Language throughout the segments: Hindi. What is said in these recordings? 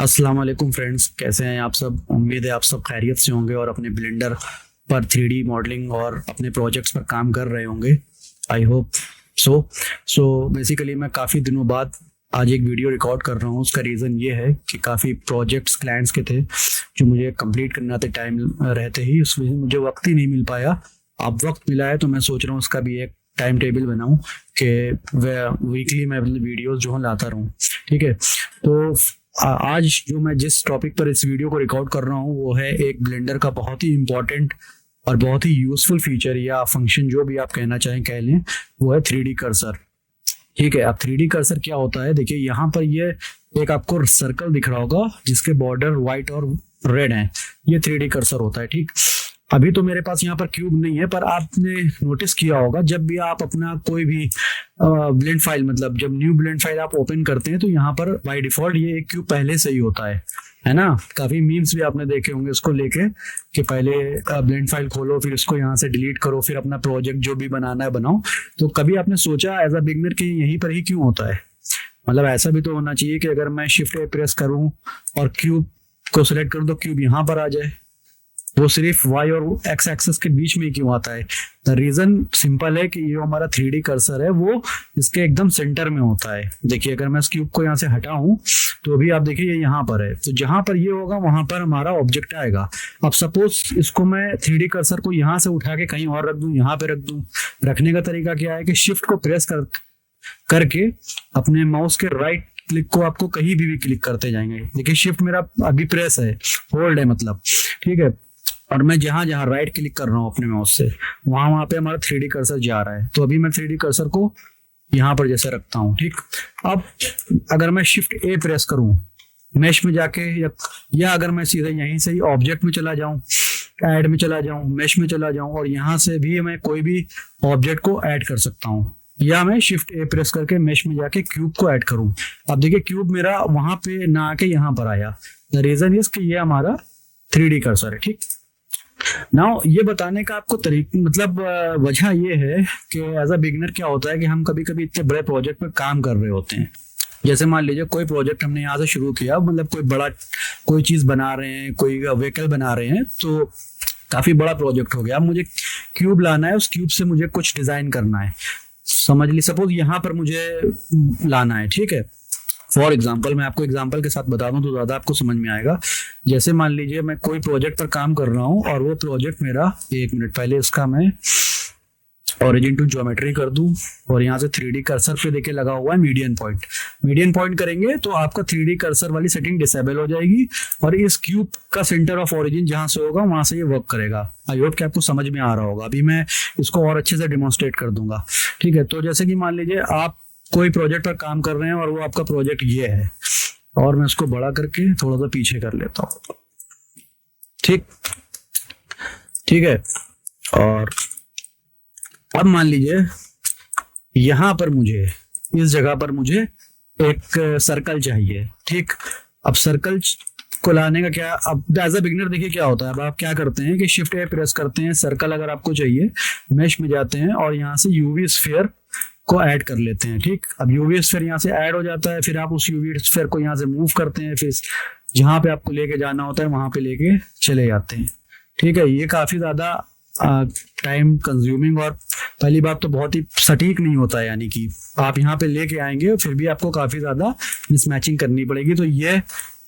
अस्सलाम वालेकुम फ्रेंड्स, कैसे हैं आप सब। उम्मीद है आप सब खैरियत से होंगे और अपने ब्लेंडर पर 3D मॉडलिंग और अपने प्रोजेक्ट्स पर काम कर रहे होंगे। आई होप सो बेसिकली मैं काफ़ी दिनों बाद आज एक वीडियो रिकॉर्ड कर रहा हूँ। उसका रीज़न ये है कि काफ़ी प्रोजेक्ट्स क्लाइंट्स के थे जो मुझे कंप्लीट करना थे टाइम रहते ही, उस वजह से मुझे वक्त ही नहीं मिल पाया। अब वक्त मिला है तो मैं सोच रहा हूँ उसका भी एक टाइम टेबल बनाऊँ कि वीकली मैं वीडियोस जो है लाता रहूँ। ठीक है, तो आज जो मैं जिस टॉपिक पर इस वीडियो को रिकॉर्ड कर रहा हूँ वो है एक ब्लेंडर का बहुत ही इम्पोर्टेंट और बहुत ही यूजफुल फीचर या फंक्शन, जो भी आप कहना चाहें कह लें, वो है 3D कर्सर। ठीक है, अब 3D कर्सर क्या होता है, देखिए यहाँ पर ये एक आपको सर्कल दिख रहा होगा जिसके बॉर्डर व्हाइट और रेड हैं, ये 3D कर्सर होता है। ठीक, अभी तो मेरे पास यहाँ पर क्यूब नहीं है, पर आपने नोटिस किया होगा जब भी आप अपना कोई भी ब्लेंड फाइल, मतलब जब न्यू ब्लेंड फाइल आप ओपन करते हैं तो यहाँ पर बाय डिफॉल्ट ये एक क्यूब पहले से ही होता है ना। काफी मीम्स भी आपने देखे होंगे इसको लेके कि पहले ब्लेंड फाइल खोलो, फिर इसको यहाँ से डिलीट करो, फिर अपना प्रोजेक्ट जो भी बनाना है बनाओ। तो कभी आपने सोचा एज अ बिगनर कि यहीं पर ही क्यों होता है? मतलब ऐसा भी तो होना चाहिए कि अगर मैं शिफ्ट ए प्रेस करूं और क्यूब को सिलेक्ट करूं तो क्यूब यहाँ पर आ जाए। वो सिर्फ वाई और एक्स एक्सेस के बीच में क्यों आता है? द रीजन सिंपल है कि ये हमारा 3D कर्सर है वो इसके एकदम सेंटर में होता है। देखिए अगर मैं इस क्यूब को यहाँ से हटाऊं तो अभी आप देखिए ये यहाँ पर है, तो जहां पर ये होगा वहां पर हमारा ऑब्जेक्ट आएगा। अब सपोज इसको मैं 3D कर्सर को यहाँ से उठा के कहीं और रख दूं, यहाँ पे रख दूं। रखने का तरीका क्या है कि शिफ्ट को प्रेस करके अपने माउस के राइट क्लिक को आपको कहीं भी क्लिक करते जाएंगे। देखिए शिफ्ट मेरा अभी प्रेस है, होल्ड है मतलब। ठीक है, और मैं जहां जहां राइट क्लिक कर रहा हूं अपने माउस से वहां पे हमारा 3D कर्सर जा रहा है। तो अभी मैं 3D कर्सर को यहाँ पर जैसे रखता हूँ। ठीक, अब अगर मैं शिफ्ट ए प्रेस करूं मैश में जाके, या अगर मैं सीधे यहीं से ही ऑब्जेक्ट में चला जाऊं, ऐड में चला जाऊं, मैश में चला जाऊं और यहाँ से भी मैं कोई भी ऑब्जेक्ट को ऐड कर सकता हूँ, या मैं शिफ्ट ए प्रेस करके मैश में जाके क्यूब को ऐड करूं। अब देखिए क्यूब मेरा वहां पे ना आके यहाँ पर आया। द रीजन इज कि ये हमारा 3D कर्सर है। ठीक, नाउ ये बताने का आपको मतलब वजह ये है कि एज अ बिगनर क्या होता है कि हम कभी कभी इतने बड़े प्रोजेक्ट पर काम कर रहे होते हैं। जैसे मान लीजिए कोई प्रोजेक्ट हमने यहाँ से शुरू किया, मतलब कोई बड़ा कोई चीज बना रहे हैं, कोई व्हीकल बना रहे हैं, तो काफी बड़ा प्रोजेक्ट हो गया। अब मुझे क्यूब लाना है, उस क्यूब से मुझे कुछ डिजाइन करना है। समझ ली, सपोज यहाँ पर मुझे लाना है। ठीक है, फॉर एग्जाम्पल मैं आपको एग्जाम्पल के साथ बता दूं तो ज्यादा आपको समझ में आएगा। जैसे मान लीजिए मैं कोई प्रोजेक्ट पर काम कर रहा हूं और वो प्रोजेक्ट मेरा, एक मिनट पहले इसका मैं ओरिजिन टू ज्योमेट्री कर दूं और यहाँ से 3D कर्सर पे देखे लगा हुआ है मीडियन पॉइंट। मीडियन पॉइंट करेंगे तो आपका 3D कर्सर वाली सेटिंग डिसेबल हो जाएगी और इस क्यूब का सेंटर ऑफ ओरिजिन जहां से होगा वहां से ये वर्क करेगा। आई होप कि आपको समझ में आ रहा होगा। अभी मैं इसको और अच्छे से डेमोन्स्ट्रेट कर दूंगा। ठीक है, तो जैसे कि मान लीजिए आप कोई प्रोजेक्ट पर काम कर रहे हैं और वो आपका प्रोजेक्ट ये है, और मैं उसको बड़ा करके थोड़ा सा पीछे कर लेता हूं। ठीक है, और अब मान लीजिए यहां पर मुझे, इस जगह पर मुझे एक सर्कल चाहिए। ठीक, अब सर्कल को लाने का क्या, अब एज अ बिगनर देखिए क्या होता है। अब आप क्या करते हैं कि शिफ्ट ए प्रेस करते हैं, सर्कल अगर आपको चाहिए मैश में जाते हैं और यहाँ से यूवी स्फीयर को ऐड कर लेते हैं। ठीक, अब यूवी स्फीयर यहाँ से ऐड हो जाता है, फिर आप उस यूवी स्फीयर को यहाँ से मूव करते हैं, फिर जहां पे आपको लेके जाना होता है वहां पे लेके चले जाते हैं। ठीक है, ये काफी ज्यादा टाइम कंज्यूमिंग और पहली बात तो बहुत ही सटीक नहीं होता है, यानी कि आप यहाँ पे लेके आएंगे फिर भी आपको काफी ज्यादा मिसमैचिंग करनी पड़ेगी। तो ये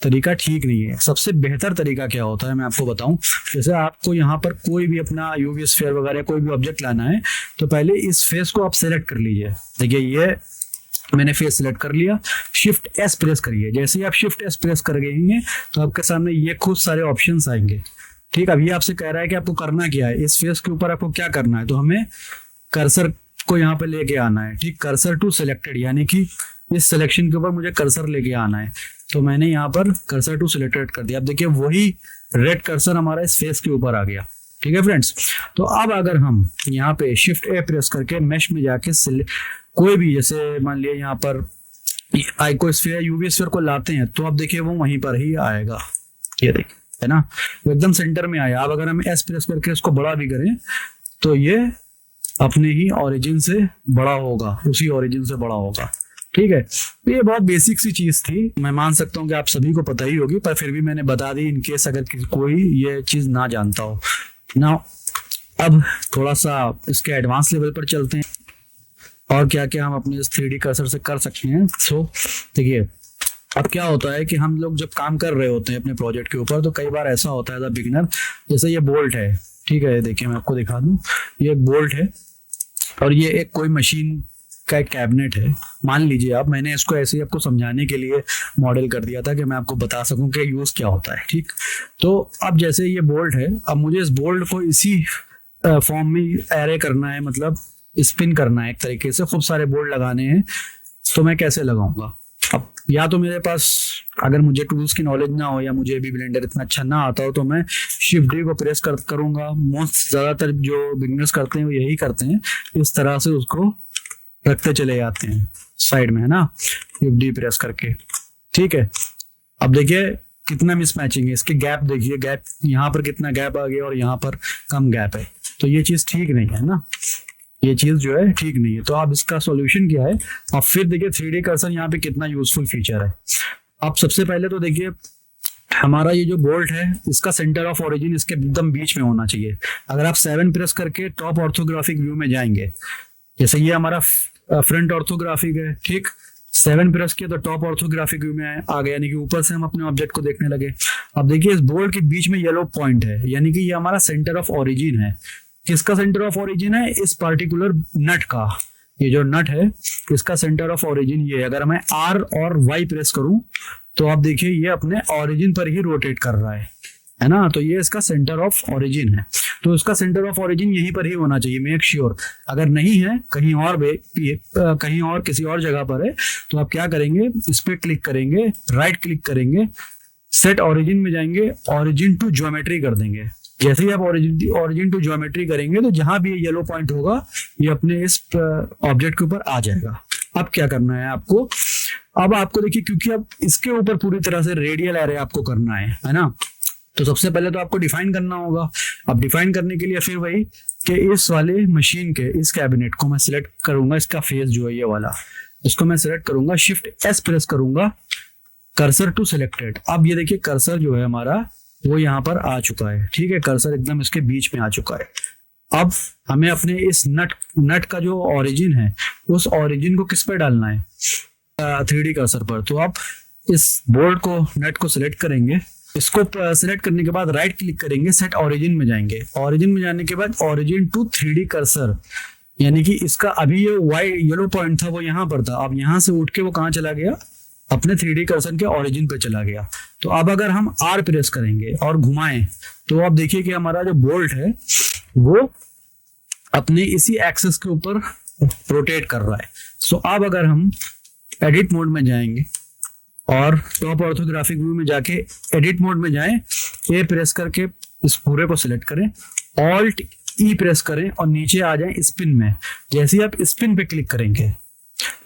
तरीका ठीक नहीं है। सबसे बेहतर तरीका क्या होता है मैं आपको बताऊं। जैसे आपको यहाँ पर कोई भी अपना यूवी स्फीयर वगैरह कोई भी ऑब्जेक्ट लाना है तो पहले इस फेस को आप सेलेक्ट कर लीजिए। देखिए ये मैंने फेस सेलेक्ट कर लिया, शिफ्ट एस प्रेस करिए। जैसे ही आप शिफ्ट एस प्रेस कर गएंगे तो आपके सामने ये खूब सारे ऑप्शंस आएंगे। ठीक, अब ये आपसे कह रहा है कि आपको करना क्या है, इस फेस के ऊपर आपको क्या करना है। तो हमें कर्सर को यहाँ पे लेके आना है। ठीक, कर्सर टू सिलेक्टेड, यानी कि इस सिलेक्शन के ऊपर मुझे कर्सर लेके आना है। तो मैंने यहाँ पर कर्सर टू सिलेक्टेड कर दिया। अब देखिए वही रेड कर्सर हमारा इस फेस के ऊपर आ गया। ठीक है फ्रेंड्स, तो अब अगर हम यहाँ पे शिफ्ट ए प्रेस करके मैश में जाके कोई भी, जैसे मान लिया यहाँ पर आइको स्फीयर, यूवी स्फीयर को लाते हैं तो अब देखिए वो वहीं पर ही आएगा। ये देखिए है ना, वो एकदम सेंटर में आया। अब अगर हम एस प्रेस करके इसको बड़ा भी करें तो ये अपने ही ओरिजिन से बड़ा होगा, उसी ओरिजिन से बड़ा होगा। ठीक है, तो ये बहुत बेसिक सी चीज थी, मैं मान सकता हूँ कि आप सभी को पता ही होगी, पर फिर भी मैंने बता दी इन केस अगर कोई ये चीज ना जानता हो ना। अब थोड़ा सा इसके एडवांस लेवल पर चलते हैं और क्या क्या हम अपने इस 3D कर्सर से कर सकते हैं। सो देखिए, अब क्या होता है कि हम लोग जब काम कर रहे होते हैं अपने प्रोजेक्ट के ऊपर, तो कई बार ऐसा होता है एज अ बिगिनर, जैसे ये बोल्ट है, ठीक है, देखिए मैं आपको दिखा दूं, ये एक बोल्ट है और ये एक कोई मशीन का एक कैबिनेट है। मान लीजिए आप, मैंने इसको ऐसे ही आपको समझाने के लिए मॉडल कर दिया था कि मैं आपको बता सकूं कि यूज क्या होता है, ठीक। तो अब जैसे ये बोल्ट है, अब मुझे इस बोल्ट को इसी फॉर्म में एरे करना है, मतलब स्पिन करना है, एक तरीके से खूब सारे बोल्ट लगाने हैं, तो मैं कैसे लगाऊंगा। अब या तो मेरे पास अगर मुझे टूल्स की नॉलेज ना हो या मुझे भी ब्लेंडर इतना अच्छा ना आता हो, तो मैं शिफ्ट डी को प्रेस करूंगा। मोस्ट ज़्यादातर जो बिगिनर्स करते हैं वो यही करते हैं, इस तरह से उसको रखते चले जाते हैं साइड में, है ना, शिफ्ट डी प्रेस करके, ठीक है। अब देखिए कितना मिसमैचिंग है, इसके गैप देखिए, गैप यहाँ पर कितना गैप आ गया और यहाँ पर कम गैप है, तो ये चीज़ ठीक नहीं है ना, ये चीज जो है ठीक नहीं है। तो आप इसका सॉल्यूशन क्या है, अब फिर देखिए 3D कर्सर यहाँ पे कितना यूजफुल फीचर है। अब सबसे पहले तो देखिए हमारा ये जो बोल्ट है, इसका सेंटर ऑफ ओरिजिन इसके एकदम बीच में होना चाहिए। अगर आप 7 प्रेस करके टॉप ऑर्थोग्राफिक व्यू में जाएंगे, जैसे ये हमारा फ्रंट ऑर्थोग्राफिक है, ठीक, 7 प्रेस किया तो टॉप ऑर्थोग्राफिक व्यू में आ गया, यानी कि ऊपर से हम अपने ऑब्जेक्ट को देखने लगे। अब देखिए इस बोल्ट के बीच में येलो पॉइंट है, यानी कि ये हमारा सेंटर ऑफ ओरिजिन है। किसका सेंटर ऑफ ओरिजिन है, इस पार्टिकुलर नट का, ये जो नट है इसका सेंटर ऑफ ओरिजिन ये है। अगर मैं R और Y प्रेस करूं तो आप देखिए ये अपने ओरिजिन पर ही रोटेट कर रहा है ना, तो ये इसका सेंटर ऑफ ओरिजिन है। तो इसका सेंटर ऑफ ओरिजिन यहीं पर ही होना चाहिए, मेक श्योर। अगर नहीं है, कहीं और किसी और जगह पर है, तो आप क्या करेंगे, इस पे क्लिक करेंगे, राइट क्लिक करेंगे, सेट ओरिजिन में जाएंगे, ओरिजिन टू ज्योमेट्री कर देंगे। जैसे ही आप ओरिजिन टू ज्योमेट्री करेंगे तो जहां भी ये येलो पॉइंट होगा ये अपने इस ऑब्जेक्ट के ऊपर आ जाएगा। अब क्या करना है आपको, अब आपको देखिए, क्योंकि अब इसके ऊपर पूरी तरह से रेडियल एरे आपको करना है ना, तो सबसे पहले तो आपको डिफाइन करना होगा। अब डिफाइन करने के लिए फिर वही कि इस वाले मशीन के इस कैबिनेट को मैं सिलेक्ट करूंगा, इसका फेस जो है ये वाला, इसको मैं सिलेक्ट करूंगा, शिफ्ट एस प्रेस करूंगा, कर्सर टू सिलेक्टेड। अब ये देखिए कर्सर जो है हमारा वो यहाँ पर आ चुका है, ठीक है, कर्सर एकदम इसके बीच में आ चुका है। अब हमें अपने इस नट का जो ओरिजिन है, उस ओरिजिन को किस पर डालना है, 3D कर्सर पर। तो आप इस बोर्ड को, नट को सिलेक्ट करेंगे, इसको सिलेक्ट करने के बाद राइट क्लिक करेंगे, सेट ओरिजिन में जाएंगे, ओरिजिन में जाने के बाद ओरिजिन टू 3D कर्सर, यानी कि इसका अभी ये वाइट येलो पॉइंट था वो यहाँ पर था, अब यहाँ से उठ के वो कहाँ चला गया, अपने 3D कर्सर के ओरिजिन पे चला गया। तो अब अगर हम R प्रेस करेंगे और घुमाएं तो आप देखिए कि हमारा जो बोल्ट है वो अपने इसी एक्सिस के ऊपर रोटेट कर रहा है। सो अब अगर हम एडिट मोड में जाएंगे और टॉप ऑर्थोग्राफिक व्यू में जाके एडिट मोड में जाएं, ए प्रेस करके इस पूरे को सिलेक्ट करें, ऑल्ट ई प्रेस करें और नीचे आ जाएं स्पिन में। जैसे ही आप स्पिन पे क्लिक करेंगे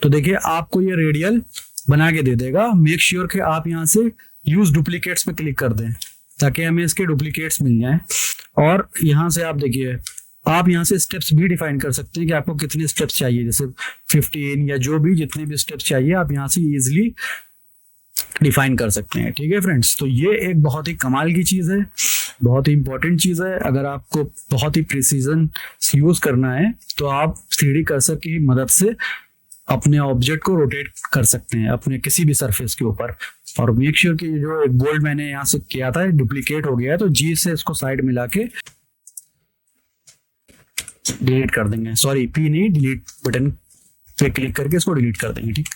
तो देखिए आपको ये रेडियल बना के दे देगा। मेक श्योर कि आप यहाँ से यूज डुप्लीकेट्स पे क्लिक कर दें ताकि हमें इसके डुप्लीकेट्स मिल जाएं। और यहाँ से आप देखिए, आप यहाँ से स्टेप्स भी डिफाइन कर सकते हैं कि आपको कितने स्टेप्स चाहिए, जैसे 15 या जो भी जितने भी स्टेप्स चाहिए आप यहाँ से इजिली डिफाइन कर सकते हैं। ठीक है फ्रेंड्स, तो ये एक बहुत ही कमाल की चीज़ है, बहुत ही इंपॉर्टेंट चीज़ है। अगर आपको बहुत ही प्रिसीजन यूज करना है तो आप 3D कर्सर की मदद से अपने ऑब्जेक्ट को रोटेट कर सकते हैं अपने किसी भी सरफेस के ऊपर। और मेक श्योर कि जो एक बोल्ट मैंने यहाँ से किया था डुप्लीकेट हो गया है, तो जी से इसको साइड मिला के डिलीट कर देंगे, सॉरी पी नहीं, डिलीट बटन पे क्लिक करके इसको डिलीट कर देंगे। ठीक,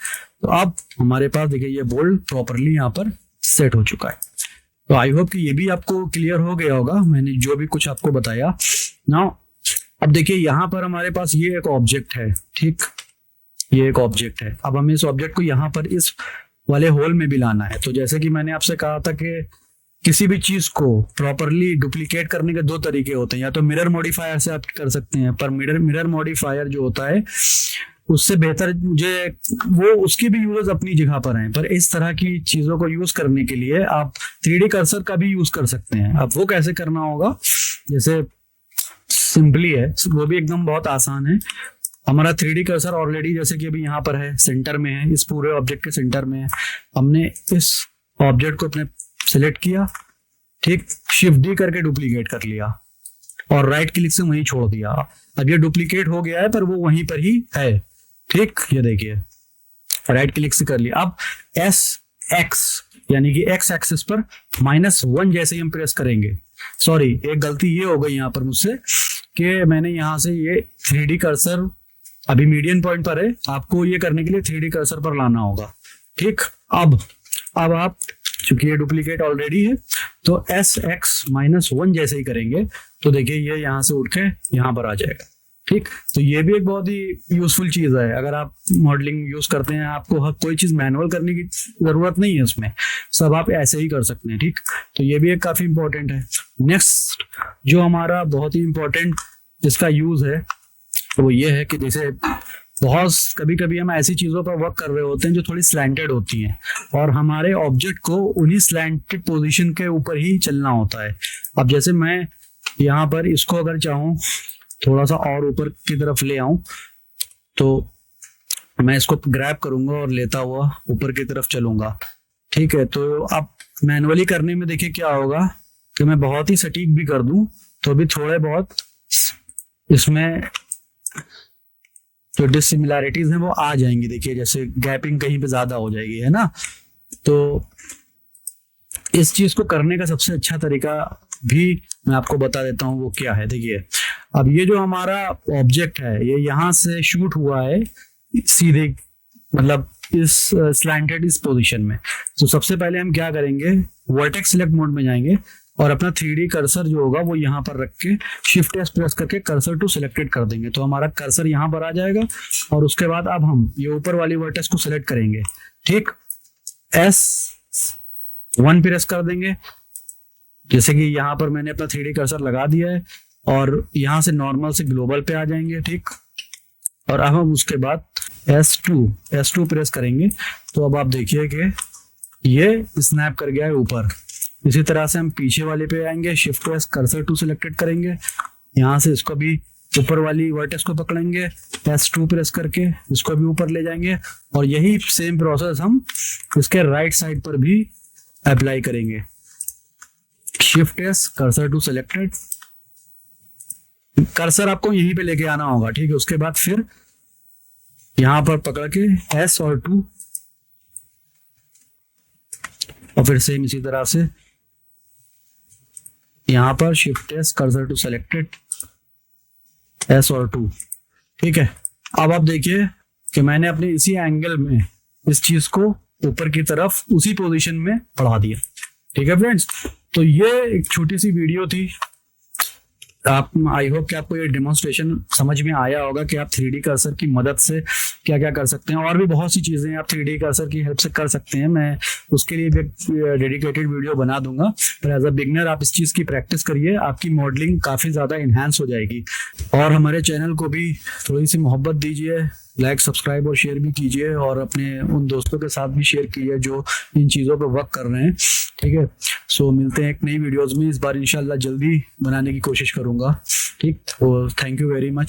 तो अब हमारे पास देखिए ये बोल्ट प्रॉपरली यहाँ पर सेट हो चुका है। तो आई होप कि ये भी आपको क्लियर हो गया होगा, मैंने जो भी कुछ आपको बताया। नाउ अब देखिए यहाँ पर हमारे पास ये एक ऑब्जेक्ट है, ठीक, ये एक ऑब्जेक्ट है। अब हमें इस ऑब्जेक्ट को यहाँ पर इस वाले होल में भी लाना है। तो जैसे कि मैंने आपसे कहा था कि किसी भी चीज को प्रॉपरली डुप्लीकेट करने के दो तरीके होते हैं, या तो मिरर मॉडिफायर से आप कर सकते हैं, पर मिरर मॉडिफायर जो होता है उससे बेहतर मुझे वो उसकी भी यूज अपनी जगह पर है, पर इस तरह की चीजों को यूज करने के लिए आप 3D कर्सर का भी यूज कर सकते हैं। अब वो कैसे करना होगा, जैसे सिंपली है, वो भी एकदम बहुत आसान है। हमारा 3D कर्सर ऑलरेडी जैसे कि अभी यहाँ पर है, सेंटर में है, इस पूरे ऑब्जेक्ट के सेंटर में है। हमने इस ऑब्जेक्ट को अपने सिलेक्ट किया, ठीक, शिफ्ट डी करके डुप्लीकेट कर लिया और राइट क्लिक से वहीं छोड़ दिया। अब ये डुप्लीकेट हो गया है पर वो वहीं पर ही है, ठीक, ये देखिए राइट क्लिक से कर लिया। अब एस एक्स यानी कि एक्स एक्सिस पर -1 जैसे ही हम प्रेस करेंगे, सॉरी एक गलती ये हो गई यहाँ पर मुझसे कि मैंने यहाँ से ये 3D कर्सर अभी मीडियन पॉइंट पर है, आपको ये करने के लिए 3D कर्सर पर लाना होगा, ठीक। अब आप चूंकि ये डुप्लीकेट ऑलरेडी है तो एस एक्स -1 जैसे ही करेंगे तो देखिए ये यहाँ से उठ के यहाँ पर आ जाएगा, ठीक। तो ये भी एक बहुत ही यूजफुल चीज है। अगर आप मॉडलिंग यूज करते हैं, आपको हर कोई चीज मैनुअल करने की जरूरत नहीं है, उसमें सब आप ऐसे ही कर सकते हैं, ठीक। तो ये भी एक काफी इंपॉर्टेंट है। नेक्स्ट जो हमारा बहुत ही इंपॉर्टेंट इसका यूज है वो ये है कि जैसे बहुत कभी कभी हम ऐसी चीजों पर वर्क कर रहे होते हैं जो थोड़ी स्लैंटेड होती हैं और हमारे ऑब्जेक्ट को उन्हीं स्लैंटेड पोजीशन के ऊपर ही चलना होता है। अब जैसे मैं यहाँ पर इसको अगर चाहूँ थोड़ा सा और ऊपर की तरफ ले आऊं तो मैं इसको ग्रैब करूंगा और लेता हुआ ऊपर की तरफ चलूंगा, ठीक है। तो अब मैनुअली करने में देखिए क्या होगा कि मैं बहुत ही सटीक भी कर दूं तो भी थोड़े बहुत इसमें जो डिसिमिलैरिटीज हैं वो आ जाएंगी। देखिए जैसे गैपिंग कहीं पे ज्यादा हो जाएगी, है ना। तो इस चीज को करने का सबसे अच्छा तरीका भी मैं आपको बता देता हूँ वो क्या है। देखिए अब ये जो हमारा ऑब्जेक्ट है ये यहाँ से शूट हुआ है सीधे, मतलब इस स्लैंटेड इस पोजीशन में। तो सबसे पहले हम क्या करेंगे, वर्टेक्स सिलेक्ट मोड में जाएंगे और अपना 3D कर्सर जो होगा वो यहाँ पर रख के शिफ्ट एस प्रेस करके कर्सर टू सिलेक्टेड कर देंगे तो हमारा कर्सर यहाँ पर आ जाएगा। और उसके बाद अब हम ये ऊपर वाली वर्टेक्स को सिलेक्ट करेंगे, ठीक, S1 प्रेस कर देंगे। जैसे कि यहाँ पर मैंने अपना 3D कर्सर लगा दिया है और यहाँ से नॉर्मल से ग्लोबल पे आ जाएंगे, ठीक। और अब हम उसके बाद S2 प्रेस करेंगे तो अब आप देखिए कि ये स्नैप कर गया है ऊपर। इसी तरह से हम पीछे वाले पे आएंगे, shift S cursor to selected करेंगे, यहाँ से इसको भी ऊपर वाली वर्टेक्स को पकड़ेंगे, S2 प्रेस करके इसको भी ऊपर ले जाएंगे और यही सेम प्रोसेस हम इसके राइट साइड पर भी अप्लाई करेंगे। Shift S cursor to selected, cursor आपको यहीं पे लेके आना होगा, ठीक है। उसके बाद फिर यहां पर पकड़ के S और 2 और फिर सेम इसी तरह से यहां पर shift S cursor to selected S और 2, ठीक है। अब आप देखिए कि मैंने अपने इसी एंगल में इस चीज को ऊपर की तरफ उसी पोजीशन में बढ़ा दिया, ठीक है फ्रेंड्स। तो ये एक छोटी सी वीडियो थी, आप आई होप कि आपको ये डेमोन्स्ट्रेशन समझ में आया होगा कि आप 3D कर्सर की मदद से क्या क्या कर सकते हैं। और भी बहुत सी चीज़ें आप 3D कर्सर की हेल्प से कर सकते हैं, मैं उसके लिए भी एक डेडिकेटेड वीडियो बना दूंगा। पर एज अ बिगनर आप इस चीज़ की प्रैक्टिस करिए, आपकी मॉडलिंग काफ़ी ज़्यादा इन्हांस हो जाएगी। और हमारे चैनल को भी थोड़ी सी मोहब्बत दीजिए, लाइक सब्सक्राइब और शेयर भी कीजिए और अपने उन दोस्तों के साथ भी शेयर कीजिए जो इन चीज़ों पर वर्क कर रहे हैं, ठीक है। सो मिलते हैं एक नई वीडियोस में, इस बार इंशाल्लाह जल्दी बनाने की कोशिश करूंगा, ठीक। तो थैंक यू वेरी मच।